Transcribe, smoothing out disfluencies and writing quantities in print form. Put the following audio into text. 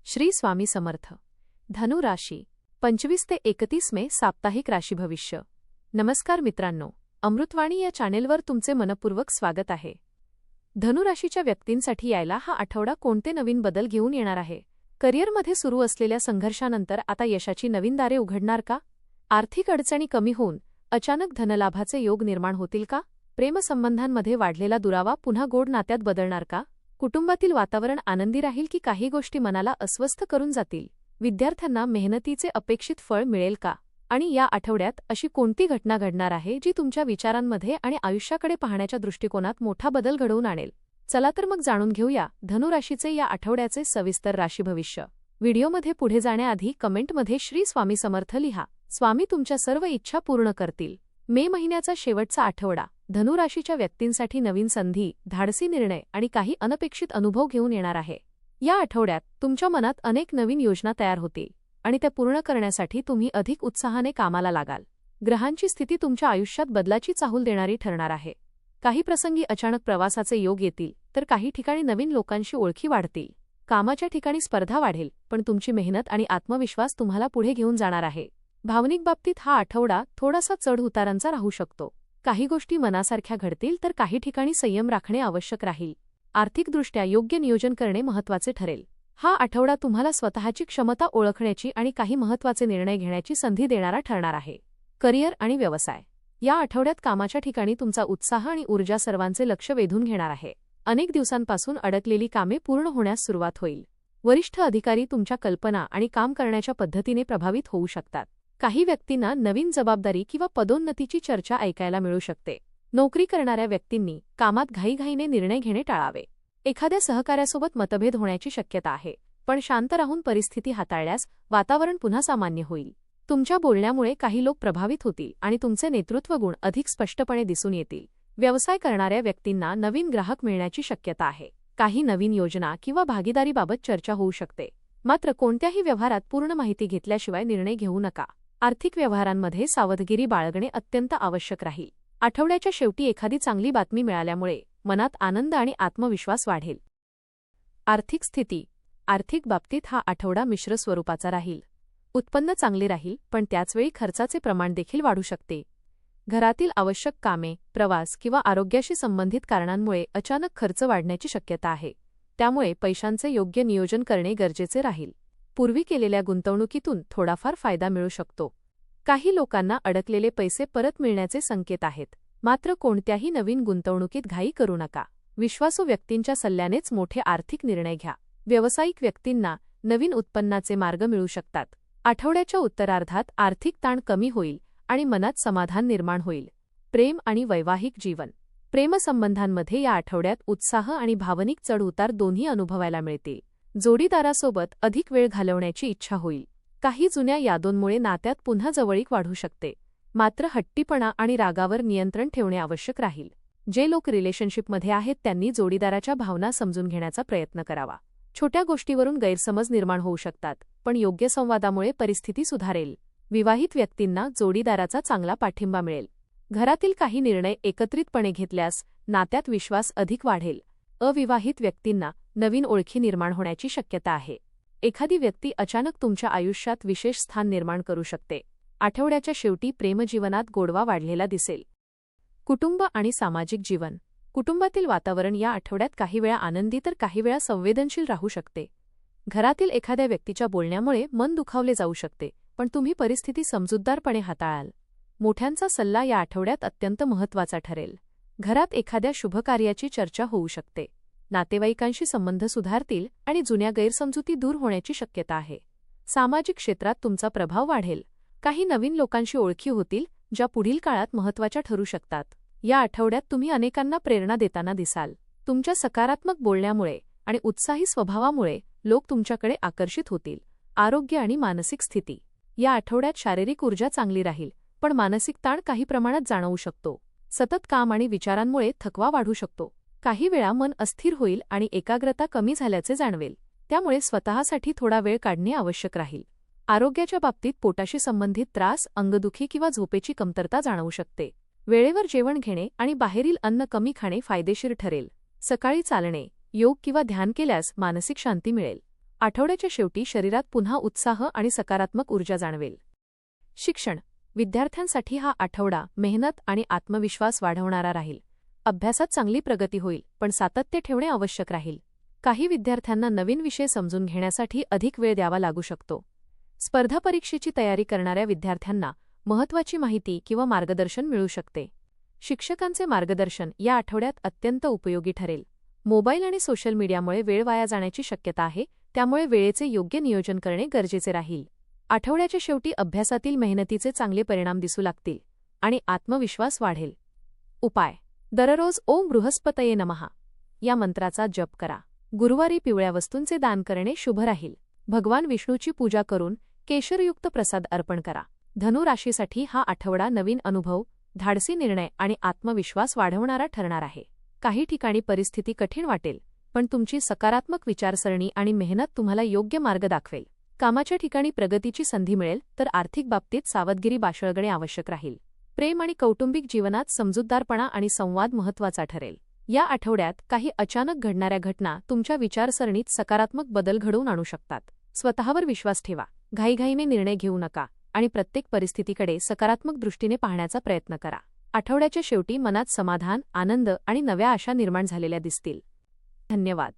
श्री स्वामी समर्थ. धनु राशी 25 ते 31 मे साप्ताहिक राशी भविष्य. नमस्कार मित्रांनो, अमृतवाणी या चॅनेलवर तुमचे मनपूर्वक स्वागत आहे. धनु राशीच्या व्यक्तींसाठी यायला हा आठवडा कोणते नवीन बदल घेऊन येणार आहे? करिअरमध्ये सुरू असलेल्या संघर्षानंतर आता यशाची नवीन दारे उघडणार का? आर्थिक अडचणी कमी होऊन अचानक धनलाभाचे योग निर्माण होतील का? प्रेमसंबंधांमध्ये वाढलेला दुरावा पुन्हा गोड नात्यात बदलणार का? कुटुंबातील वातावरण आनंदी राहील की काही गोष्टी मनाला अस्वस्थ करून जातील? विद्यार्थ्यांना मेहनतीचे अपेक्षित फळ मिळेल का? आणि या आठवड्यात अशी कोणती घटना घडणार आहे जी तुमच्या विचारांमध्ये आणि आयुष्याकडे पाहण्याच्या दृष्टिकोनात मोठा बदल घडवून आणेल? चला तर मग जाणून घेऊया धनु राशीचे या आठवड्याचे सविस्तर राशी भविष्य. व्हिडिओमध्ये पुढे जाण्याआधी कमेंटमध्ये श्री स्वामी समर्थ लिहा. स्वामी तुमच्या सर्व इच्छा पूर्ण करतील. मे महिन्याचा शेवटचा आठवडा धनु राशीच्या व्यक्तींसाठी नवीन संधी, धाडसी निर्णय आणि काही अनपेक्षित अनुभव घेऊन येणार आहे. या आठवड्यात तुमच्या मनात अनेक नवीन योजना तयार होतील आणि त्या पूर्ण करण्यासाठी तुम्ही अधिक उत्साहाने कामाला लागाल. ग्रहांची स्थिती तुमच्या आयुष्यात बदलाची चाहूल देणारी ठरणार आहे. काही प्रसंगी अचानक प्रवासाचे योग येतील, तर काही ठिकाणी नवीन लोकांशी ओळखी वाढतील. कामाच्या ठिकाणी स्पर्धा वाढेल, पण तुमची मेहनत आणि आत्मविश्वास तुम्हाला पुढे घेऊन जाणार आहे. भावनिक बाबतीत हा आठवडा थोडासा चढ-उतारांचा राहू शकतो. काही गोष्टी मनासारख्या घडतील, तर काही ठिकाणी संयम राखणे आवश्यक राहील. आर्थिकदृष्ट्या योग्य नियोजन करणे महत्त्वाचे ठरेल. हा आठवडा तुम्हाला स्वतःची क्षमता ओळखण्याची आणि काही महत्त्वाचे निर्णय घेण्याची संधी देणारा ठरणार आहे. करिअर आणि व्यवसाय या आठवड्यात कामाच्या ठिकाणी तुमचा उत्साह आणि ऊर्जा सर्वांचे लक्ष वेधून घेणार आहे. अनेक दिवसांपासून अडकलेली कामे पूर्ण होण्यास सुरुवात होईल. वरिष्ठ अधिकारी तुमच्या कल्पना आणि काम करण्याच्या पद्धतीने प्रभावित होऊ शकतात. काही व्यक्तींना नवीन जबाबदारी किंवा पदोन्नतीची चर्चा ऐकायला मिळू शकते. नोकरी करणाऱ्या व्यक्तींनी कामात घाईघाईने निर्णय घेणे टाळावे. एखाद्या सहकाऱ्यासोबत मतभेद होण्याची शक्यता आहे, पण शांत राहून परिस्थिती हाताळल्यास वातावरण पुन्हा सामान्य होईल. तुमच्या बोलण्यामुळे काही लोक प्रभावित होतील आणि तुमचे नेतृत्व गुण अधिक स्पष्टपणे दिसून येतील. व्यवसाय करणाऱ्या व्यक्तींना नवीन ग्राहक मिळण्याची शक्यता आहे. काही नवीन योजना किंवा भागीदारीबाबत चर्चा होऊ शकते. मात्र कोणत्याही व्यवहारात पूर्ण माहिती घेतल्याशिवाय निर्णय घेऊ नका. आर्थिक व्यवहारांमध्ये सावधगिरी बाळगणे अत्यंत आवश्यक राहील. आठवड्याच्या शेवटी एखादी चांगली बातमी मिळाल्यामुळे मनात आनंद आणि आत्मविश्वास वाढेल. आर्थिक स्थिती आर्थिक बाबतीत हा आठवडा मिश्र स्वरूपाचा राहील. उत्पन्न चांगले राहील, पण त्याचवेळी खर्चाचे प्रमाण देखील वाढू शकते. घरातील आवश्यक कामे, प्रवास किंवा आरोग्याशी संबंधित कारणांमुळे अचानक खर्च वाढण्याची शक्यता आहे. त्यामुळे पैशांचे योग्य नियोजन करणे गरजेचे राहील. पूर्वी केलेल्या गुंतवणुकीतून थोडाफार फायदा मिळू शकतो. काही लोकांना अडकलेले पैसे परत मिळण्याचे संकेत आहेत. मात्र कोणत्याही नवीन गुंतवणुकीत घाई करू नका. विश्वासू व्यक्तींच्या सल्ल्यानेच मोठे आर्थिक निर्णय घ्या. व्यावसायिक व्यक्तींना नवीन उत्पन्नाचे मार्ग मिळू शकतात. आठवड्याच्या उत्तरार्धात आर्थिक ताण कमी होईल आणि मनात समाधान निर्माण होईल. प्रेम आणि वैवाहिक जीवन प्रेमसंबंधांमध्ये या आठवड्यात उत्साह आणि भावनिक चढ-उतार दोन्ही अनुभवायला मिळतील. जोडीदारासोबत अधिक वेळ घालवण्याची इच्छा होईल. काही जुन्या यादोंमुळे नात्यात पुन्हा जवळीक वाढू शकते. मात्र हट्टीपणा आणि रागावर नियंत्रण ठेवणे आवश्यक राहील. जे लोक रिलेशनशिपमध्ये आहेत त्यांनी जोडीदाराच्या भावना समजून घेण्याचा प्रयत्न करावा. छोट्या गोष्टीवरून गैरसमज निर्माण होऊ शकतात, पण योग्य संवादामुळे परिस्थिती सुधारेल. विवाहित व्यक्तींना जोडीदाराचा चांगला पाठिंबा मिळेल. घरातील काही निर्णय एकत्रितपणे घेतल्यास नात्यात विश्वास अधिक वाढेल. अविवाहित व्यक्तींना नवीन ओळखी निर्माण होण्याची शक्यता आहे. एखादी व्यक्ती अचानक तुमच्या आयुष्यात विशेष स्थान निर्माण करू शकते. आठवड्याच्या शेवटी प्रेमजीवनात गोडवा वाढलेला दिसेल. कुटुंब आणि सामाजिक जीवन कुटुंबातील वातावरण या आठवड्यात काही वेळा आनंदी तर काही वेळा संवेदनशील राहू शकते. घरातील एखाद्या व्यक्तीच्या बोलण्यामुळे मन दुखावले जाऊ शकते, पण तुम्ही परिस्थिती समजूतदारपणे हाताळाल. मोठ्यांचा सल्ला या आठवड्यात अत्यंत महत्त्वाचा ठरेल. घरात एखाद्या शुभकार्याची चर्चा होऊ शकते. नातेवाईकांशी संबंध सुधारतील आणि जुन्या गैरसमजुती दूर होण्याची शक्यता आहे. सामाजिक क्षेत्रात तुमचा प्रभाव वाढेल. काही नवीन लोकांशी ओळखी होतील, ज्या पुढील काळात महत्त्वाच्या ठरू शकतात. या आठवड्यात तुम्ही अनेकांना प्रेरणा देताना दिसाल. तुमच्या सकारात्मक बोलण्यामुळे आणि उत्साही स्वभावामुळे लोक तुमच्याकडे आकर्षित होतील. आरोग्य आणि मानसिक स्थिती या आठवड्यात शारीरिक ऊर्जा चांगली राहील, पण मानसिक ताण काही प्रमाणात जाणवू शकतो. सतत काम आणि विचारांमुळे थकवा वाढू शकतो. काही वेळा मन अस्थिर होईल आणि एकाग्रता कमी झाल्याचे जाणवेल. त्यामुळे स्वतःसाठी थोडा वेळ काढणे आवश्यक राहील. आरोग्याच्या बाबतीत पोटाशी संबंधित त्रास, अंगदुखी किंवा झोपेची कमतरता जाणवू शकते. वेळेवर जेवण घेणे आणि बाहेरील अन्न कमी खाणे फायदेशीर ठरेल. सकाळी चालणे, योग किंवा ध्यान केल्यास मानसिक शांती मिळेल. आठवड्याच्या शेवटी शरीरात पुन्हा उत्साह आणि सकारात्मक ऊर्जा जाणवेल. शिक्षण. विद्यार्थ्यांसाठी हा आठवडा मेहनत आणि आत्मविश्वास वाढवणारा राहील. अभ्यासात चांगली प्रगती होईल, पण सातत्य ठेवणे आवश्यक राहील. काही विद्यार्थ्यांना नवीन विषय समजून घेण्यासाठी अधिक वेळ द्यावा लागू शकतो. स्पर्धा परीक्षेची तयारी करणाऱ्या विद्यार्थ्यांना महत्त्वाची माहिती किंवा मार्गदर्शन मिळू शकते. शिक्षकांचे मार्गदर्शन या आठवड्यात अत्यंत उपयोगी ठरेल. मोबाईल आणि सोशल मीडियामुळे वेळ वाया जाण्याची शक्यता आहे, त्यामुळे वेळेचे योग्य नियोजन करणे गरजेचे राहील. आठवड्याच्या शेवटी अभ्यासातील मेहनतीचे चांगले परिणाम दिसू लागतील आणि आत्मविश्वास वाढेल. उपाय. दररोज ओम बृहस्पतये नमः या मंत्राचा जप करा. गुरुवारी पिवळ्या वस्तूंचे दान करणे शुभ राहील. भगवान विष्णूची पूजा करून केशरयुक्त प्रसाद अर्पण करा. धनु राशीसाठी हा आठवडा नवीन अनुभव, धाडसी निर्णय आणि आत्मविश्वास वाढवणारा ठरणार आहे. काही ठिकाणी परिस्थिती कठीण वाटेल, पण तुमची सकारात्मक विचारसरणी आणि मेहनत तुम्हाला योग्य मार्ग दाखवेल. कामाच्या ठिकाणी प्रगतीची संधी मिळेल, तर आर्थिक बाबतीत सावधगिरी बाळगणे आवश्यक राहील. प्रेम आणि कौटुंबिक जीवनात समजूतदारपणा आणि संवाद महत्त्वाचा ठरेल. या आठवड्यात काही अचानक घडणाऱ्या घटना तुमच्या विचारसरणीत सकारात्मक बदल घडवून आणू शकतात. स्वतःवर विश्वास ठेवा, घाईघाईने निर्णय घेऊ नका आणि प्रत्येक परिस्थितीकडे सकारात्मक दृष्टीने पाहण्याचा प्रयत्न करा. आठवड्याच्या शेवटी मनात समाधान, आनंद आणि नव्या आशा निर्माण झालेल्या दिसतील. धन्यवाद.